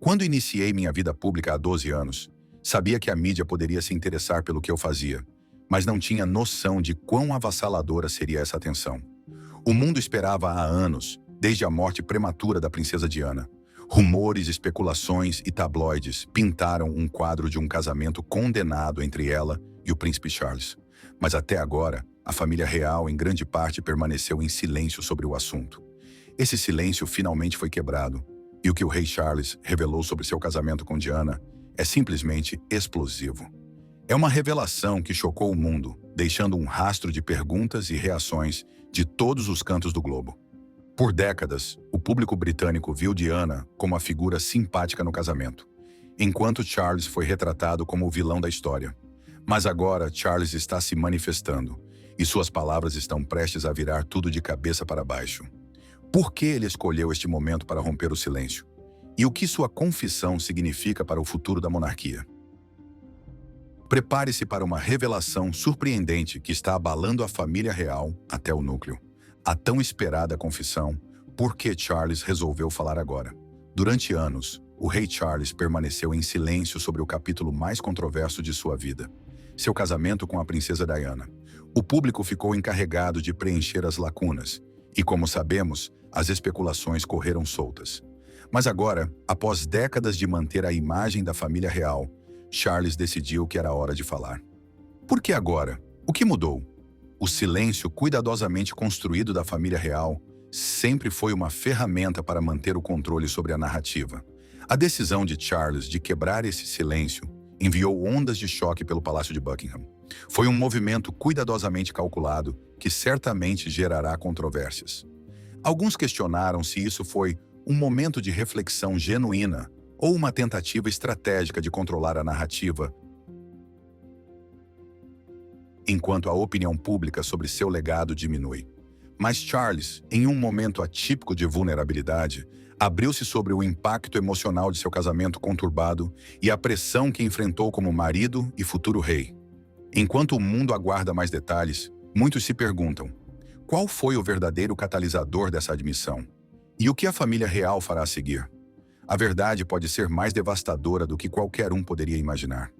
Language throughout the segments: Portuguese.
Quando iniciei minha vida pública há 12 anos, sabia que a mídia poderia se interessar pelo que eu fazia, mas não tinha noção de quão avassaladora seria essa atenção. O mundo esperava há anos, desde a morte prematura da princesa Diana. Rumores, especulações e tabloides pintaram um quadro de um casamento condenado entre ela e o príncipe Charles. Mas até agora, a família real, em grande parte, permaneceu em silêncio sobre o assunto. Esse silêncio finalmente foi quebrado, e o que o rei Charles revelou sobre seu casamento com Diana é simplesmente explosivo. É uma revelação que chocou o mundo, deixando um rastro de perguntas e reações de todos os cantos do globo. Por décadas, o público britânico viu Diana como a figura simpática no casamento, enquanto Charles foi retratado como o vilão da história. Mas agora Charles está se manifestando, e suas palavras estão prestes a virar tudo de cabeça para baixo. Por que ele escolheu este momento para romper o silêncio? E o que sua confissão significa para o futuro da monarquia? Prepare-se para uma revelação surpreendente que está abalando a família real até o núcleo. A tão esperada confissão, por que Charles resolveu falar agora? Durante anos, o rei Charles permaneceu em silêncio sobre o capítulo mais controverso de sua vida, seu casamento com a princesa Diana. O público ficou encarregado de preencher as lacunas, e como sabemos, as especulações correram soltas. Mas agora, após décadas de manter a imagem da família real, Charles decidiu que era hora de falar. Por que agora? O que mudou? O silêncio cuidadosamente construído da família real sempre foi uma ferramenta para manter o controle sobre a narrativa. A decisão de Charles de quebrar esse silêncio enviou ondas de choque pelo Palácio de Buckingham. Foi um movimento cuidadosamente calculado que certamente gerará controvérsias. Alguns questionaram se isso foi um momento de reflexão genuína ou uma tentativa estratégica de controlar a narrativa, enquanto a opinião pública sobre seu legado diminui. Mas Charles, em um momento atípico de vulnerabilidade, abriu-se sobre o impacto emocional de seu casamento conturbado e a pressão que enfrentou como marido e futuro rei. Enquanto o mundo aguarda mais detalhes, muitos se perguntam: qual foi o verdadeiro catalisador dessa admissão? E o que a família real fará a seguir? A verdade pode ser mais devastadora do que qualquer um poderia imaginar.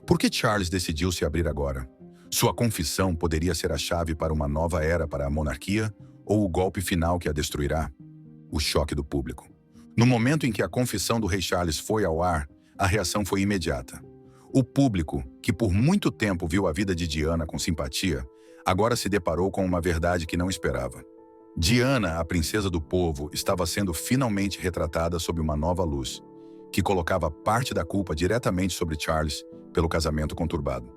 Por que Charles decidiu se abrir agora? Sua confissão poderia ser a chave para uma nova era para a monarquia ou o golpe final que a destruirá? O choque do público. No momento em que a confissão do rei Charles foi ao ar, a reação foi imediata. O público, que por muito tempo viu a vida de Diana com simpatia, agora se deparou com uma verdade que não esperava. Diana, a princesa do povo, estava sendo finalmente retratada sob uma nova luz, que colocava parte da culpa diretamente sobre Charles pelo casamento conturbado.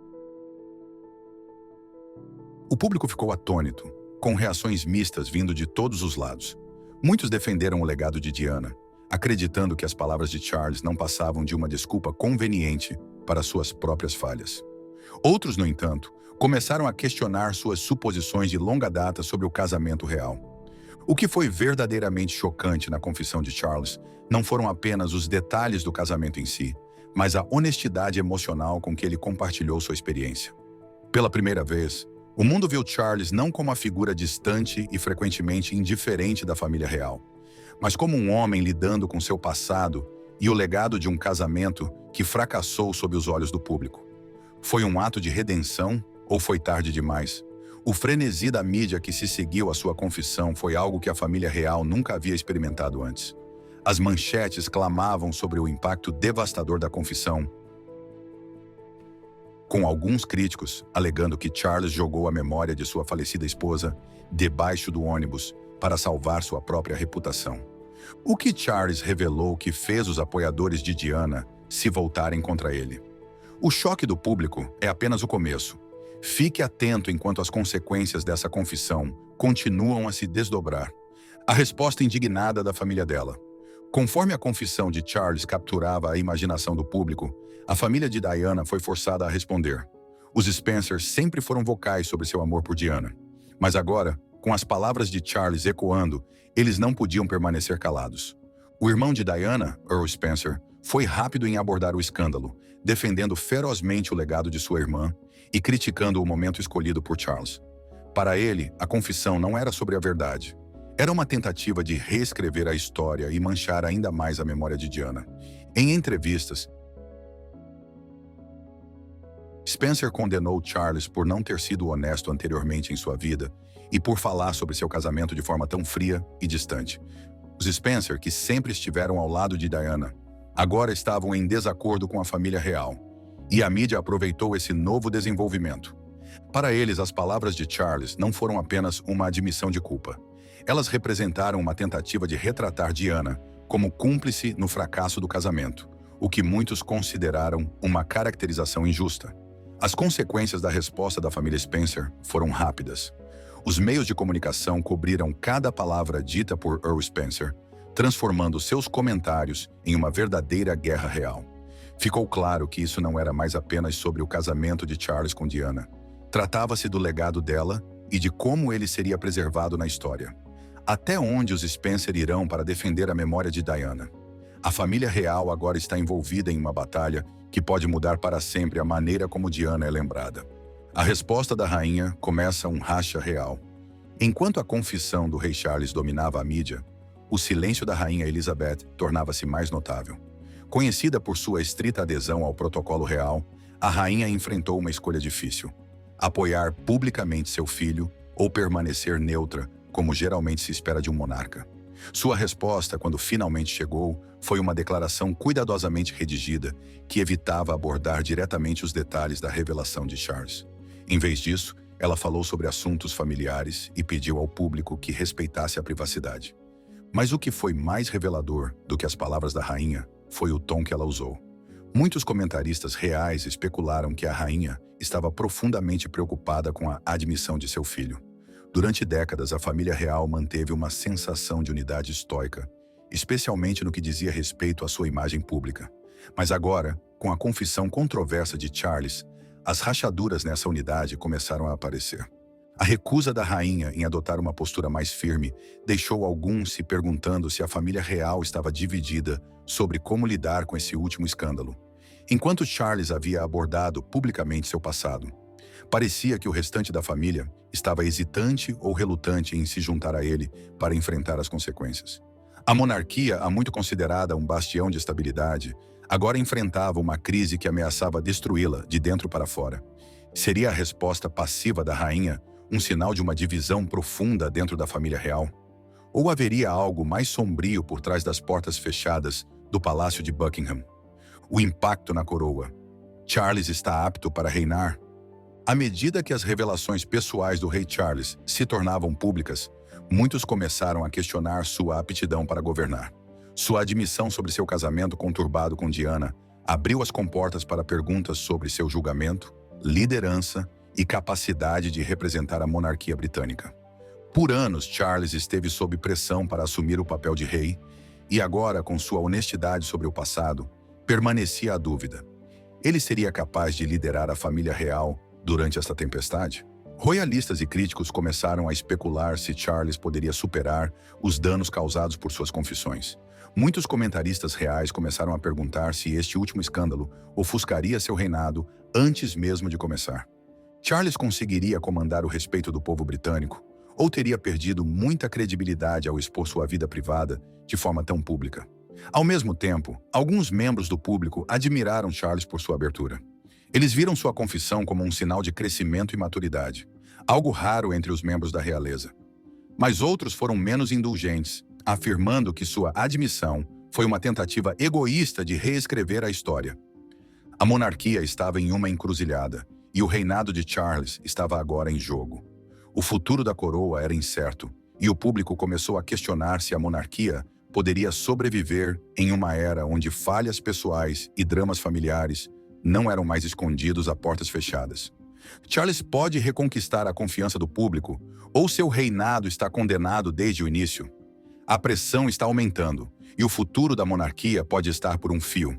O público ficou atônito, com reações mistas vindo de todos os lados. Muitos defenderam o legado de Diana, acreditando que as palavras de Charles não passavam de uma desculpa conveniente para suas próprias falhas. Outros, no entanto, começaram a questionar suas suposições de longa data sobre o casamento real. O que foi verdadeiramente chocante na confissão de Charles não foram apenas os detalhes do casamento em si, mas a honestidade emocional com que ele compartilhou sua experiência. Pela primeira vez, o mundo viu Charles não como a figura distante e frequentemente indiferente da família real, mas como um homem lidando com seu passado e o legado de um casamento que fracassou sob os olhos do público. Foi um ato de redenção ou foi tarde demais? O frenesi da mídia que se seguiu à sua confissão foi algo que a família real nunca havia experimentado antes. As manchetes clamavam sobre o impacto devastador da confissão, com alguns críticos alegando que Charles jogou a memória de sua falecida esposa debaixo do ônibus para salvar sua própria reputação. O que Charles revelou que fez os apoiadores de Diana se voltarem contra ele? O choque do público é apenas o começo. Fique atento enquanto as consequências dessa confissão continuam a se desdobrar. A resposta indignada da família dela. Conforme a confissão de Charles capturava a imaginação do público, a família de Diana foi forçada a responder. Os Spencers sempre foram vocais sobre seu amor por Diana. Mas agora, com as palavras de Charles ecoando, eles não podiam permanecer calados. O irmão de Diana, Earl Spencer, foi rápido em abordar o escândalo, defendendo ferozmente o legado de sua irmã e criticando o momento escolhido por Charles. Para ele, a confissão não era sobre a verdade. Era uma tentativa de reescrever a história e manchar ainda mais a memória de Diana. Em entrevistas, Spencer condenou Charles por não ter sido honesto anteriormente em sua vida e por falar sobre seu casamento de forma tão fria e distante. Os Spencer, que sempre estiveram ao lado de Diana, agora estavam em desacordo com a família real, e a mídia aproveitou esse novo desenvolvimento. Para eles, as palavras de Charles não foram apenas uma admissão de culpa. Elas representaram uma tentativa de retratar Diana como cúmplice no fracasso do casamento, o que muitos consideraram uma caracterização injusta. As consequências da resposta da família Spencer foram rápidas. Os meios de comunicação cobriram cada palavra dita por Earl Spencer, transformando seus comentários em uma verdadeira guerra real. Ficou claro que isso não era mais apenas sobre o casamento de Charles com Diana. Tratava-se do legado dela e de como ele seria preservado na história. Até onde os Spencer irão para defender a memória de Diana? A família real agora está envolvida em uma batalha que pode mudar para sempre a maneira como Diana é lembrada. A resposta da rainha começa um racha real. Enquanto a confissão do rei Charles dominava a mídia, o silêncio da rainha Elizabeth tornava-se mais notável. Conhecida por sua estrita adesão ao protocolo real, a rainha enfrentou uma escolha difícil: apoiar publicamente seu filho ou permanecer neutra, como geralmente se espera de um monarca. Sua resposta, quando finalmente chegou, foi uma declaração cuidadosamente redigida que evitava abordar diretamente os detalhes da revelação de Charles. Em vez disso, ela falou sobre assuntos familiares e pediu ao público que respeitasse a privacidade. Mas o que foi mais revelador do que as palavras da rainha foi o tom que ela usou. Muitos comentaristas reais especularam que a rainha estava profundamente preocupada com a admissão de seu filho. Durante décadas, a família real manteve uma sensação de unidade estoica, especialmente no que dizia respeito à sua imagem pública. Mas agora, com a confissão controversa de Charles, as rachaduras nessa unidade começaram a aparecer. A recusa da rainha em adotar uma postura mais firme deixou alguns se perguntando se a família real estava dividida sobre como lidar com esse último escândalo. Enquanto Charles havia abordado publicamente seu passado, parecia que o restante da família estava hesitante ou relutante em se juntar a ele para enfrentar as consequências. A monarquia, há muito considerada um bastião de estabilidade, agora enfrentava uma crise que ameaçava destruí-la de dentro para fora. Seria a resposta passiva da rainha um sinal de uma divisão profunda dentro da família real? Ou haveria algo mais sombrio por trás das portas fechadas do Palácio de Buckingham? O impacto na coroa. Charles está apto para reinar? À medida que as revelações pessoais do rei Charles se tornavam públicas, muitos começaram a questionar sua aptidão para governar. Sua admissão sobre seu casamento conturbado com Diana abriu as comportas para perguntas sobre seu julgamento, liderança e capacidade de representar a monarquia britânica. Por anos, Charles esteve sob pressão para assumir o papel de rei, e agora, com sua honestidade sobre o passado, permanecia a dúvida: ele seria capaz de liderar a família real durante esta tempestade? Royalistas e críticos começaram a especular se Charles poderia superar os danos causados por suas confissões. Muitos comentaristas reais começaram a perguntar se este último escândalo ofuscaria seu reinado antes mesmo de começar. Charles conseguiria comandar o respeito do povo britânico, ou teria perdido muita credibilidade ao expor sua vida privada de forma tão pública? Ao mesmo tempo, alguns membros do público admiraram Charles por sua abertura. Eles viram sua confissão como um sinal de crescimento e maturidade, algo raro entre os membros da realeza. Mas outros foram menos indulgentes, afirmando que sua admissão foi uma tentativa egoísta de reescrever a história. A monarquia estava em uma encruzilhada, e o reinado de Charles estava agora em jogo. O futuro da coroa era incerto, e o público começou a questionar se a monarquia poderia sobreviver em uma era onde falhas pessoais e dramas familiares não eram mais escondidos a portas fechadas. Charles pode reconquistar a confiança do público, ou seu reinado está condenado desde o início? A pressão está aumentando, e o futuro da monarquia pode estar por um fio.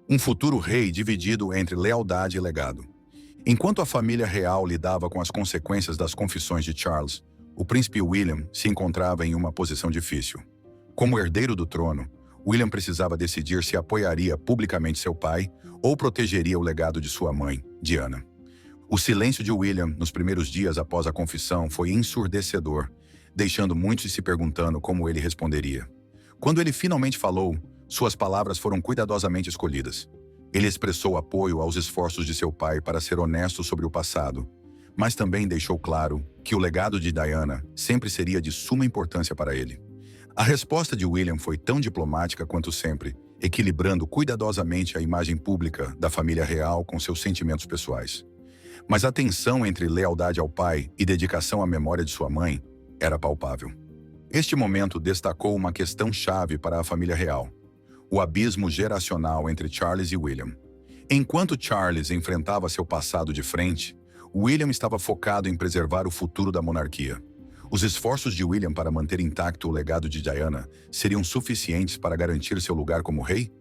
Um futuro rei dividido entre lealdade e legado. Enquanto a família real lidava com as consequências das confissões de Charles, o príncipe William se encontrava em uma posição difícil. Como herdeiro do trono, William precisava decidir se apoiaria publicamente seu pai ou protegeria o legado de sua mãe, Diana. O silêncio de William nos primeiros dias após a confissão foi ensurdecedor, deixando muitos se perguntando como ele responderia. Quando ele finalmente falou, Suas palavras foram cuidadosamente escolhidas. Ele expressou apoio aos esforços de seu pai para ser honesto sobre o passado, mas também deixou claro que o legado de Diana sempre seria de suma importância para ele. A resposta de William foi tão diplomática quanto sempre, equilibrando cuidadosamente a imagem pública da família real com seus sentimentos pessoais. Mas a tensão entre lealdade ao pai e dedicação à memória de sua mãe era palpável. Este momento destacou uma questão-chave para a família real: o abismo geracional entre Charles e William. Enquanto Charles enfrentava seu passado de frente, William estava focado em preservar o futuro da monarquia. Os esforços de William para manter intacto o legado de Diana seriam suficientes para garantir seu lugar como rei?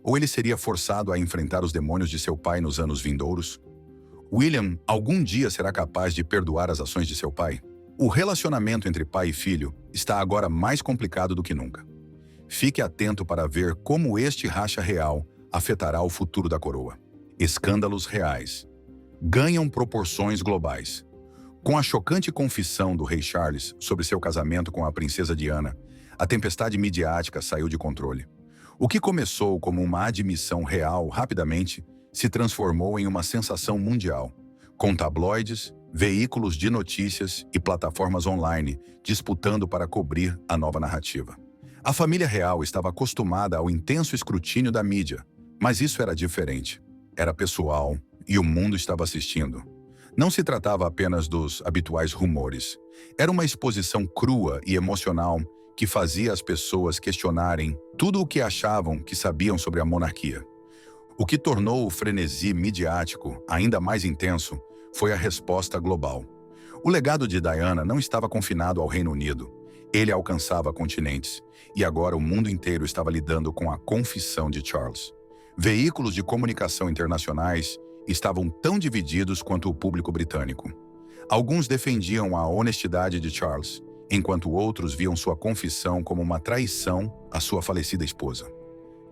Ou ele seria forçado a enfrentar os demônios de seu pai nos anos vindouros? William algum dia será capaz de perdoar as ações de seu pai? O relacionamento entre pai e filho está agora mais complicado do que nunca. Fique atento para ver como este racha real afetará o futuro da coroa. Escândalos reais ganham proporções globais. Com a chocante confissão do rei Charles sobre seu casamento com a princesa Diana, a tempestade midiática saiu de controle. O que começou como uma admissão real rapidamente se transformou em uma sensação mundial, com tabloides, veículos de notícias e plataformas online disputando para cobrir a nova narrativa. A família real estava acostumada ao intenso escrutínio da mídia, mas isso era diferente. Era pessoal e o mundo estava assistindo. Não se tratava apenas dos habituais rumores. Era uma exposição crua e emocional que fazia as pessoas questionarem tudo o que achavam que sabiam sobre a monarquia. O que tornou o frenesi midiático ainda mais intenso foi a resposta global. O legado de Diana não estava confinado ao Reino Unido. Ele alcançava continentes, e agora o mundo inteiro estava lidando com a confissão de Charles. Veículos de comunicação internacionais estavam tão divididos quanto o público britânico. Alguns defendiam a honestidade de Charles, enquanto outros viam sua confissão como uma traição à sua falecida esposa.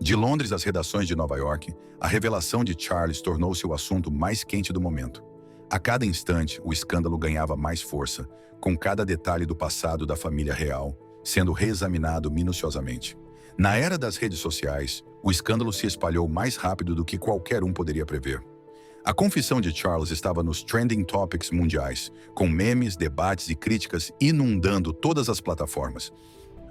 De Londres às redações de Nova York, a revelação de Charles tornou-se o assunto mais quente do momento. A cada instante, o escândalo ganhava mais força, com cada detalhe do passado da família real sendo reexaminado minuciosamente. Na era das redes sociais, o escândalo se espalhou mais rápido do que qualquer um poderia prever. A confissão de Charles estava nos trending topics mundiais, com memes, debates e críticas inundando todas as plataformas.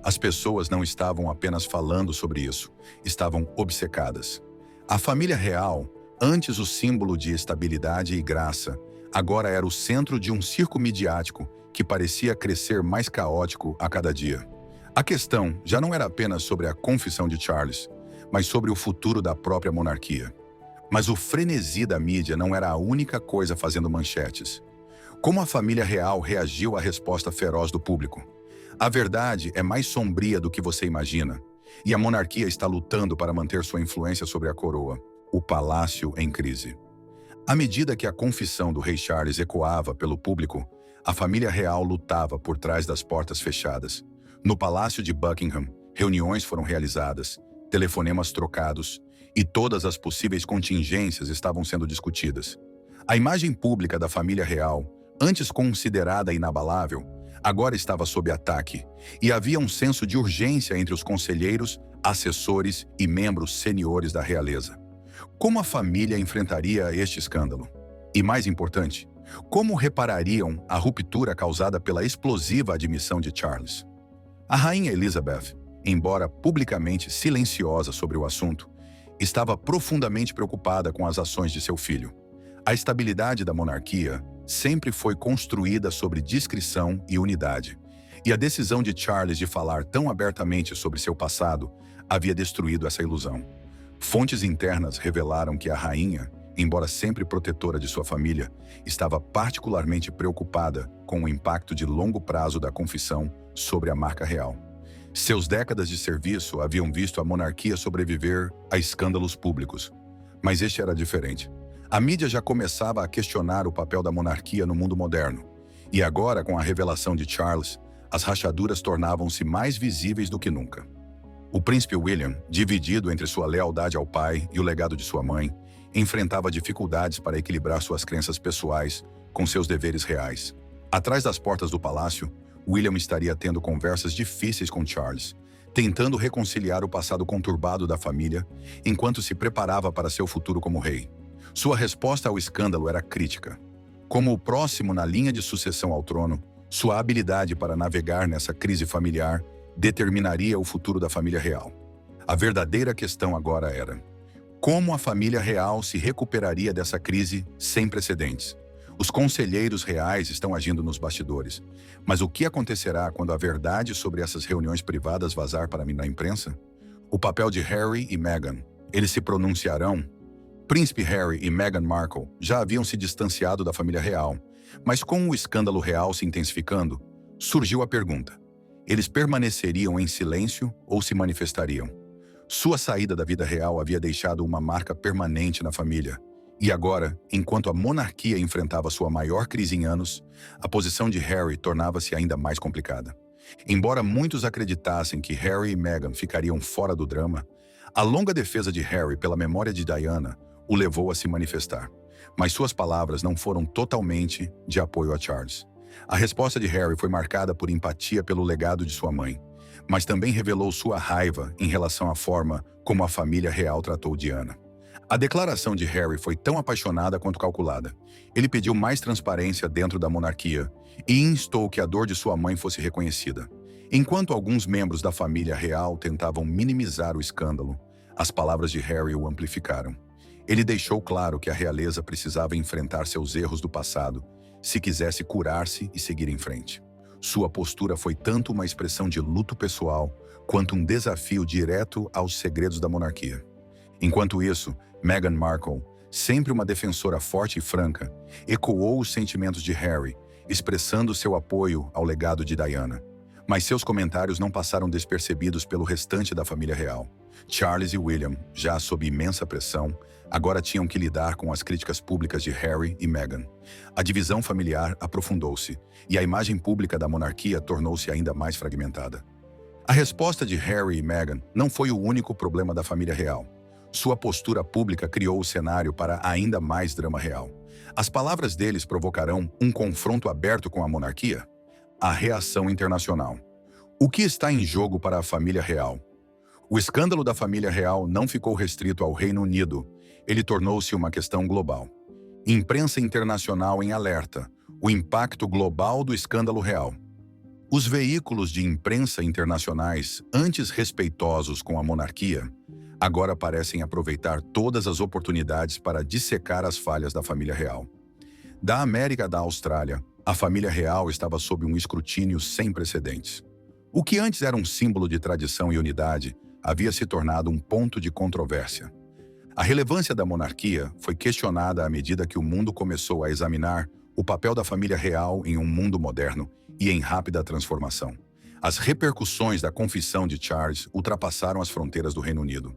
As pessoas não estavam apenas falando sobre isso, estavam obcecadas. A família real, antes o símbolo de estabilidade e graça, agora era o centro de um circo midiático que parecia crescer mais caótico a cada dia. A questão já não era apenas sobre a confissão de Charles, mas sobre o futuro da própria monarquia. Mas o frenesi da mídia não era a única coisa fazendo manchetes. Como a família real reagiu à resposta feroz do público? A verdade é mais sombria do que você imagina, e a monarquia está lutando para manter sua influência sobre a coroa, o palácio em crise. À medida que a confissão do rei Charles ecoava pelo público, a família real lutava por trás das portas fechadas. No Palácio de Buckingham, reuniões foram realizadas, telefonemas trocados, e todas as possíveis contingências estavam sendo discutidas. A imagem pública da família real, antes considerada inabalável, agora estava sob ataque, e havia um senso de urgência entre os conselheiros, assessores e membros seniores da realeza. Como a família enfrentaria este escândalo? E mais importante, como reparariam a ruptura causada pela explosiva admissão de Charles? A rainha Elizabeth, embora publicamente silenciosa sobre o assunto, estava profundamente preocupada com as ações de seu filho. A estabilidade da monarquia sempre foi construída sobre discrição e unidade, e a decisão de Charles de falar tão abertamente sobre seu passado havia destruído essa ilusão. Fontes internas revelaram que a rainha, embora sempre protetora de sua família, estava particularmente preocupada com o impacto de longo prazo da confissão sobre a marca real. Seus décadas de serviço haviam visto a monarquia sobreviver a escândalos públicos, mas este era diferente. A mídia já começava a questionar o papel da monarquia no mundo moderno, e agora, com a revelação de Charles, as rachaduras tornavam-se mais visíveis do que nunca. O príncipe William, dividido entre sua lealdade ao pai e o legado de sua mãe, enfrentava dificuldades para equilibrar suas crenças pessoais com seus deveres reais. Atrás das portas do palácio, William estaria tendo conversas difíceis com Charles, tentando reconciliar o passado conturbado da família enquanto se preparava para seu futuro como rei. Sua resposta ao escândalo era crítica. Como o próximo na linha de sucessão ao trono, sua habilidade para navegar nessa crise familiar determinaria o futuro da família real. A verdadeira questão agora era: como a família real se recuperaria dessa crise sem precedentes? Os conselheiros reais estão agindo nos bastidores. Mas o que acontecerá quando a verdade sobre essas reuniões privadas vazar para mim na imprensa? O papel de Harry e Meghan. Eles se pronunciarão? Príncipe Harry e Meghan Markle já haviam se distanciado da família real, mas com o escândalo real se intensificando, surgiu a pergunta: eles permaneceriam em silêncio ou se manifestariam? Sua saída da vida real havia deixado uma marca permanente na família. E agora, enquanto a monarquia enfrentava sua maior crise em anos, a posição de Harry tornava-se ainda mais complicada. Embora muitos acreditassem que Harry e Meghan ficariam fora do drama, a longa defesa de Harry pela memória de Diana o levou a se manifestar. Mas suas palavras não foram totalmente de apoio a Charles. A resposta de Harry foi marcada por empatia pelo legado de sua mãe, mas também revelou sua raiva em relação à forma como a família real tratou Diana. A declaração de Harry foi tão apaixonada quanto calculada. Ele pediu mais transparência dentro da monarquia e instou que a dor de sua mãe fosse reconhecida. Enquanto alguns membros da família real tentavam minimizar o escândalo, as palavras de Harry o amplificaram. Ele deixou claro que a realeza precisava enfrentar seus erros do passado se quisesse curar-se e seguir em frente. Sua postura foi tanto uma expressão de luto pessoal quanto um desafio direto aos segredos da monarquia. Enquanto isso, Meghan Markle, sempre uma defensora forte e franca, ecoou os sentimentos de Harry, expressando seu apoio ao legado de Diana. Mas seus comentários não passaram despercebidos pelo restante da família real. Charles e William, já sob imensa pressão, agora tinham que lidar com as críticas públicas de Harry e Meghan. A divisão familiar aprofundou-se, e a imagem pública da monarquia tornou-se ainda mais fragmentada. A resposta de Harry e Meghan não foi o único problema da família real. Sua postura pública criou o cenário para ainda mais drama real. As palavras deles provocarão um confronto aberto com a monarquia? A reação internacional. O que está em jogo para a família real? O escândalo da família real não ficou restrito ao Reino Unido. Ele tornou-se uma questão global. Imprensa internacional em alerta. O impacto global do escândalo real. Os veículos de imprensa internacionais, antes respeitosos com a monarquia, agora parecem aproveitar todas as oportunidades para dissecar as falhas da família real. Da América da Austrália, a família real estava sob um escrutínio sem precedentes. O que antes era um símbolo de tradição e unidade, havia se tornado um ponto de controvérsia. A relevância da monarquia foi questionada à medida que o mundo começou a examinar o papel da família real em um mundo moderno e em rápida transformação. As repercussões da confissão de Charles ultrapassaram as fronteiras do Reino Unido.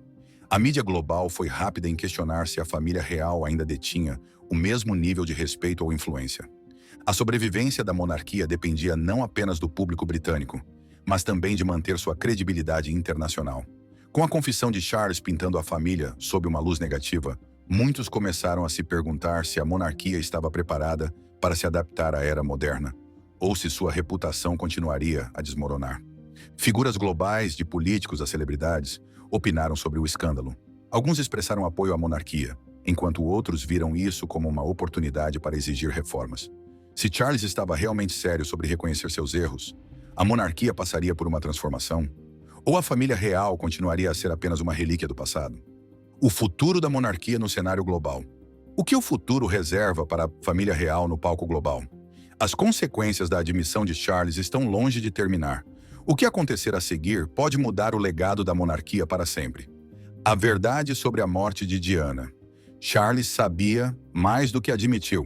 A mídia global foi rápida em questionar se a família real ainda detinha o mesmo nível de respeito ou influência. A sobrevivência da monarquia dependia não apenas do público britânico, mas também de manter sua credibilidade internacional. Com a confissão de Charles pintando a família sob uma luz negativa, muitos começaram a se perguntar se a monarquia estava preparada para se adaptar à era moderna, ou se sua reputação continuaria a desmoronar. Figuras globais, de políticos a celebridades, opinaram sobre o escândalo. Alguns expressaram apoio à monarquia, enquanto outros viram isso como uma oportunidade para exigir reformas. Se Charles estava realmente sério sobre reconhecer seus erros, a monarquia passaria por uma transformação? Ou a família real continuaria a ser apenas uma relíquia do passado? O futuro da monarquia no cenário global. O que o futuro reserva para a família real no palco global? As consequências da admissão de Charles estão longe de terminar. O que acontecer a seguir pode mudar o legado da monarquia para sempre. A verdade sobre a morte de Diana. Charles sabia mais do que admitiu.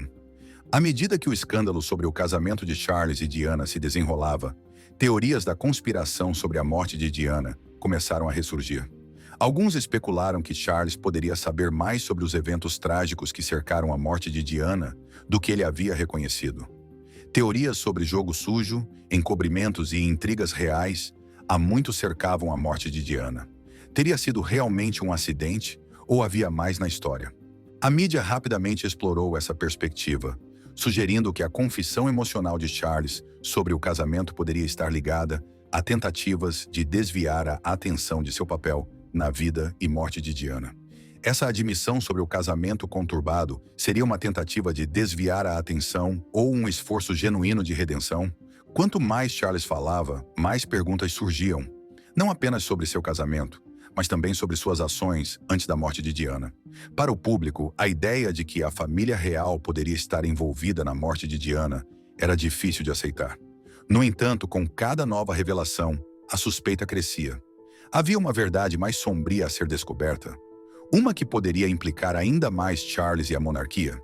À medida que o escândalo sobre o casamento de Charles e Diana se desenrolava, teorias da conspiração sobre a morte de Diana começaram a ressurgir. Alguns especularam que Charles poderia saber mais sobre os eventos trágicos que cercaram a morte de Diana do que ele havia reconhecido. Teorias sobre jogo sujo, encobrimentos e intrigas reais há muito cercavam a morte de Diana. Teria sido realmente um acidente ou havia mais na história? A mídia rapidamente explorou essa perspectiva, sugerindo que a confissão emocional de Charles sobre o casamento poderia estar ligada a tentativas de desviar a atenção de seu papel na vida e morte de Diana. Essa admissão sobre o casamento conturbado seria uma tentativa de desviar a atenção ou um esforço genuíno de redenção? Quanto mais Charles falava, mais perguntas surgiam, não apenas sobre seu casamento, mas também sobre suas ações antes da morte de Diana. Para o público, a ideia de que a família real poderia estar envolvida na morte de Diana era difícil de aceitar. No entanto, com cada nova revelação, a suspeita crescia. Havia uma verdade mais sombria a ser descoberta, uma que poderia implicar ainda mais Charles e a monarquia.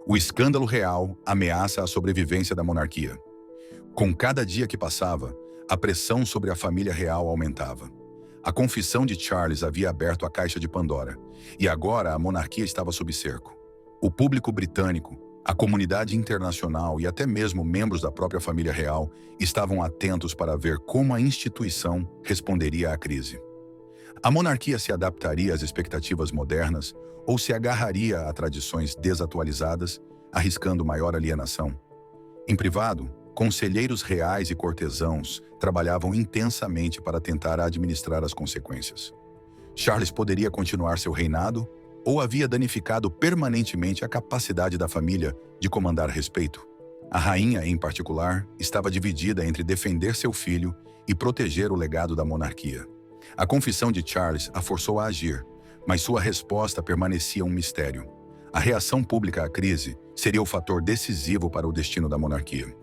O escândalo real ameaça a sobrevivência da monarquia. Com cada dia que passava, a pressão sobre a família real aumentava. A confissão de Charles havia aberto a caixa de Pandora, e agora a monarquia estava sob cerco. O público britânico, a comunidade internacional e até mesmo membros da própria família real estavam atentos para ver como a instituição responderia à crise. A monarquia se adaptaria às expectativas modernas ou se agarraria a tradições desatualizadas, arriscando maior alienação? Em privado, conselheiros reais e cortesãos trabalhavam intensamente para tentar administrar as consequências. Charles poderia continuar seu reinado ou havia danificado permanentemente a capacidade da família de comandar respeito? A rainha, em particular, estava dividida entre defender seu filho e proteger o legado da monarquia. A confissão de Charles a forçou a agir, mas sua resposta permanecia um mistério. A reação pública à crise seria o fator decisivo para o destino da monarquia.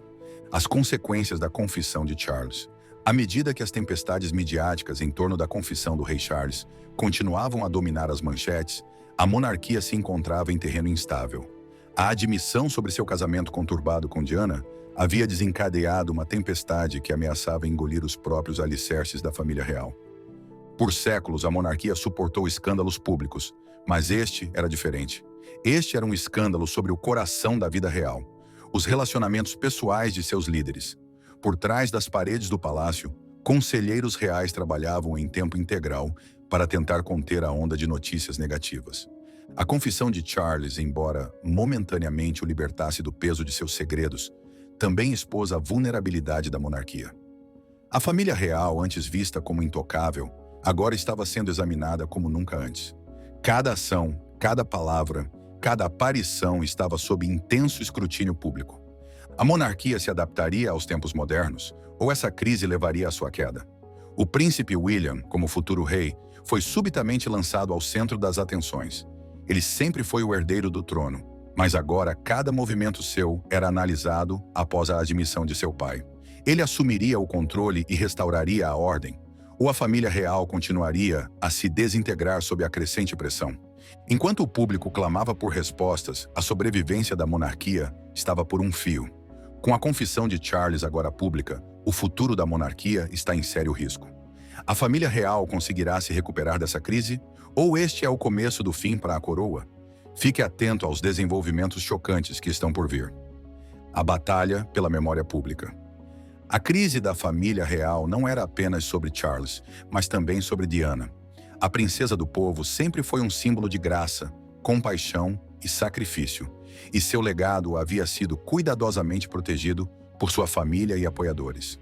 As consequências da confissão de Charles. À medida que as tempestades midiáticas em torno da confissão do rei Charles continuavam a dominar as manchetes, a monarquia se encontrava em terreno instável. A admissão sobre seu casamento conturbado com Diana havia desencadeado uma tempestade que ameaçava engolir os próprios alicerces da família real. Por séculos, a monarquia suportou escândalos públicos, mas este era diferente. Este era um escândalo sobre o coração da vida real, os relacionamentos pessoais de seus líderes. Por trás das paredes do palácio, conselheiros reais trabalhavam em tempo integral para tentar conter a onda de notícias negativas. A confissão de Charles, embora momentaneamente o libertasse do peso de seus segredos, também expôs a vulnerabilidade da monarquia. A família real, antes vista como intocável, agora estava sendo examinada como nunca antes. Cada ação, cada palavra, cada aparição estava sob intenso escrutínio público. A monarquia se adaptaria aos tempos modernos, ou essa crise levaria à sua queda? O príncipe William, como futuro rei, foi subitamente lançado ao centro das atenções. Ele sempre foi o herdeiro do trono, mas agora cada movimento seu era analisado após a admissão de seu pai. Ele assumiria o controle e restauraria a ordem, ou a família real continuaria a se desintegrar sob a crescente pressão? Enquanto o público clamava por respostas, a sobrevivência da monarquia estava por um fio. Com a confissão de Charles agora pública, o futuro da monarquia está em sério risco. A família real conseguirá se recuperar dessa crise? Ou este é o começo do fim para a coroa? Fique atento aos desenvolvimentos chocantes que estão por vir. A batalha pela memória pública. A crise da família real não era apenas sobre Charles, mas também sobre Diana. A princesa do povo sempre foi um símbolo de graça, compaixão e sacrifício, e seu legado havia sido cuidadosamente protegido por sua família e apoiadores.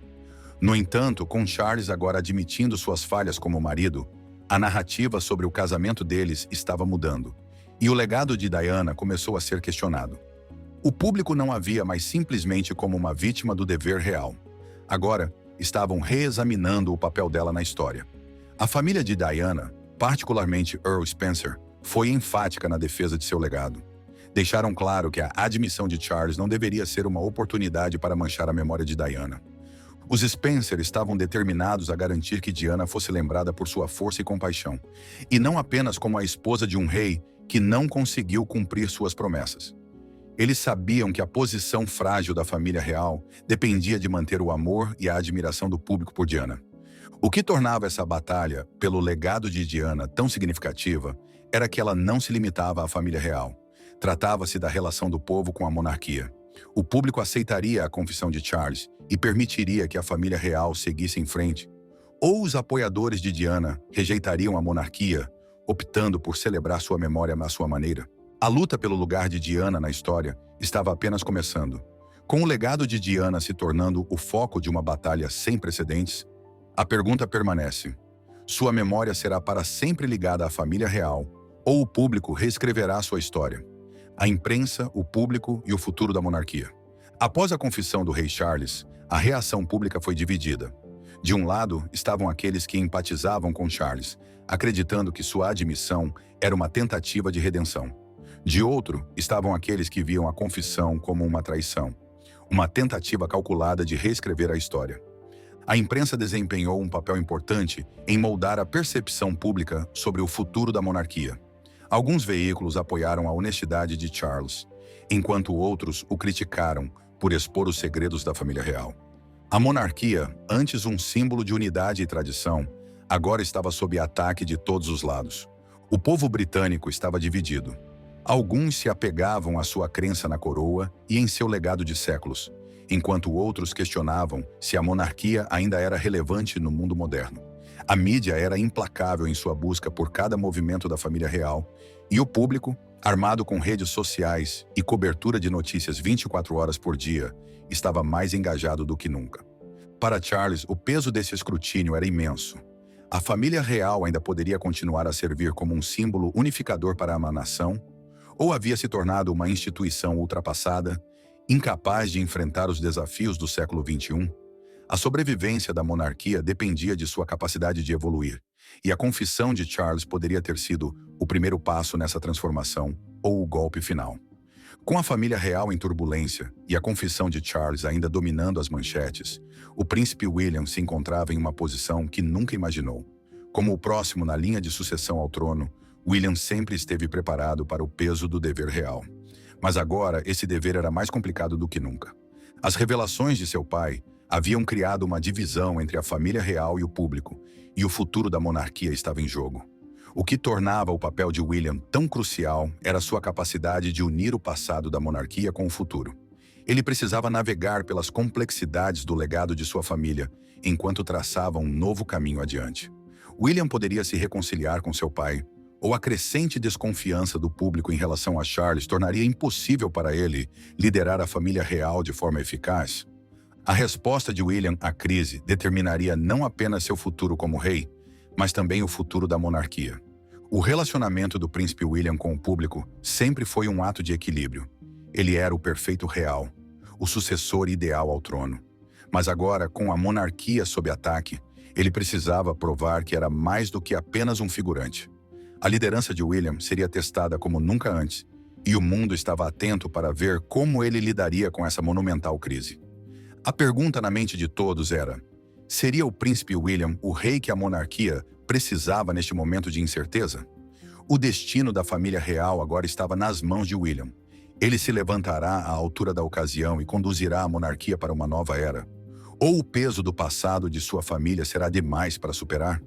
No entanto, com Charles agora admitindo suas falhas como marido, a narrativa sobre o casamento deles estava mudando, e o legado de Diana começou a ser questionado. O público não a via mais simplesmente como uma vítima do dever real. Agora, estavam reexaminando o papel dela na história. A família de Diana, particularmente Earl Spencer, foi enfática na defesa de seu legado. Deixaram claro que a admissão de Charles não deveria ser uma oportunidade para manchar a memória de Diana. Os Spencer estavam determinados a garantir que Diana fosse lembrada por sua força e compaixão, e não apenas como a esposa de um rei que não conseguiu cumprir suas promessas. Eles sabiam que a posição frágil da família real dependia de manter o amor e a admiração do público por Diana. O que tornava essa batalha pelo legado de Diana tão significativa era que ela não se limitava à família real. Tratava-se da relação do povo com a monarquia. O público aceitaria a confissão de Charles e permitiria que a família real seguisse em frente. Ou os apoiadores de Diana rejeitariam a monarquia, optando por celebrar sua memória à sua maneira. A luta pelo lugar de Diana na história estava apenas começando. Com o legado de Diana se tornando o foco de uma batalha sem precedentes, A pergunta permanece: sua memória será para sempre ligada à família real, ou o público reescreverá sua história? A imprensa, o público e o futuro da monarquia. Após a confissão do rei Charles, a reação pública foi dividida. De um lado, estavam aqueles que empatizavam com Charles, acreditando que sua admissão era uma tentativa de redenção. De outro, estavam aqueles que viam a confissão como uma traição, uma tentativa calculada de reescrever a história. A imprensa desempenhou um papel importante em moldar a percepção pública sobre o futuro da monarquia. Alguns veículos apoiaram a honestidade de Charles, enquanto outros o criticaram por expor os segredos da família real. A monarquia, antes um símbolo de unidade e tradição, agora estava sob ataque de todos os lados. O povo britânico estava dividido. Alguns se apegavam à sua crença na coroa e em seu legado de séculos, enquanto outros questionavam se a monarquia ainda era relevante no mundo moderno. A mídia era implacável em sua busca por cada movimento da família real, e o público, armado com redes sociais e cobertura de notícias 24 horas por dia, estava mais engajado do que nunca. Para Charles, o peso desse escrutínio era imenso. A família real ainda poderia continuar a servir como um símbolo unificador para uma nação, ou havia se tornado uma instituição ultrapassada, incapaz de enfrentar os desafios do século XXI? A sobrevivência da monarquia dependia de sua capacidade de evoluir, e a confissão de Charles poderia ter sido o primeiro passo nessa transformação ou o golpe final. Com a família real em turbulência e a confissão de Charles ainda dominando as manchetes, o príncipe William se encontrava em uma posição que nunca imaginou. Como o próximo na linha de sucessão ao trono, William sempre esteve preparado para o peso do dever real. Mas agora esse dever era mais complicado do que nunca. As revelações de seu pai haviam criado uma divisão entre a família real e o público, e o futuro da monarquia estava em jogo. O que tornava o papel de William tão crucial era sua capacidade de unir o passado da monarquia com o futuro. Ele precisava navegar pelas complexidades do legado de sua família, enquanto traçava um novo caminho adiante. William poderia se reconciliar com seu pai, ou a crescente desconfiança do público em relação a Charles tornaria impossível para ele liderar a família real de forma eficaz? A resposta de William à crise determinaria não apenas seu futuro como rei, mas também o futuro da monarquia. O relacionamento do príncipe William com o público sempre foi um ato de equilíbrio. Ele era o perfeito real, o sucessor ideal ao trono. Mas agora, com a monarquia sob ataque, ele precisava provar que era mais do que apenas um figurante. A liderança de William seria testada como nunca antes, e o mundo estava atento para ver como ele lidaria com essa monumental crise. A pergunta na mente de todos era: seria o príncipe William o rei que a monarquia precisava neste momento de incerteza? O destino da família real agora estava nas mãos de William. Ele se levantará à altura da ocasião e conduzirá a monarquia para uma nova era? Ou o peso do passado de sua família será demais para superar?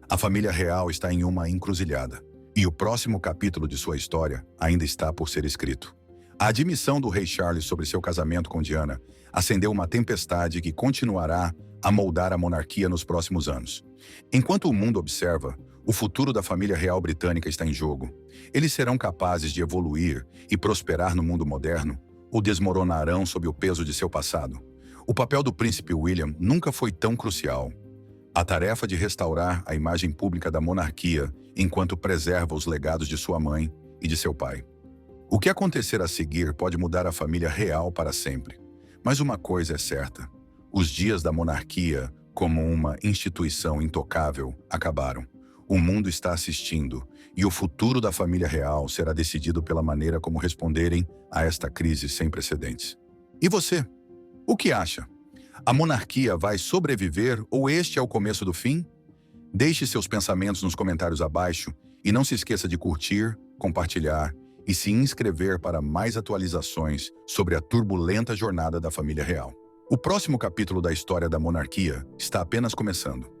A família real está em uma encruzilhada, e o próximo capítulo de sua história ainda está por ser escrito. A admissão do rei Charles sobre seu casamento com Diana acendeu uma tempestade que continuará a moldar a monarquia nos próximos anos. Enquanto o mundo observa, o futuro da família real britânica está em jogo. Eles serão capazes de evoluir e prosperar no mundo moderno, ou desmoronarão sob o peso de seu passado? O papel do príncipe William nunca foi tão crucial. A tarefa de restaurar a imagem pública da monarquia enquanto preserva os legados de sua mãe e de seu pai. O que acontecer a seguir pode mudar a família real para sempre. Mas uma coisa é certa: os dias da monarquia, como uma instituição intocável, acabaram. O mundo está assistindo, e o futuro da família real será decidido pela maneira como responderem a esta crise sem precedentes. E você? O que acha? A monarquia vai sobreviver ou este é o começo do fim? Deixe seus pensamentos nos comentários abaixo e não se esqueça de curtir, compartilhar e se inscrever para mais atualizações sobre a turbulenta jornada da família real. O próximo capítulo da história da monarquia está apenas começando.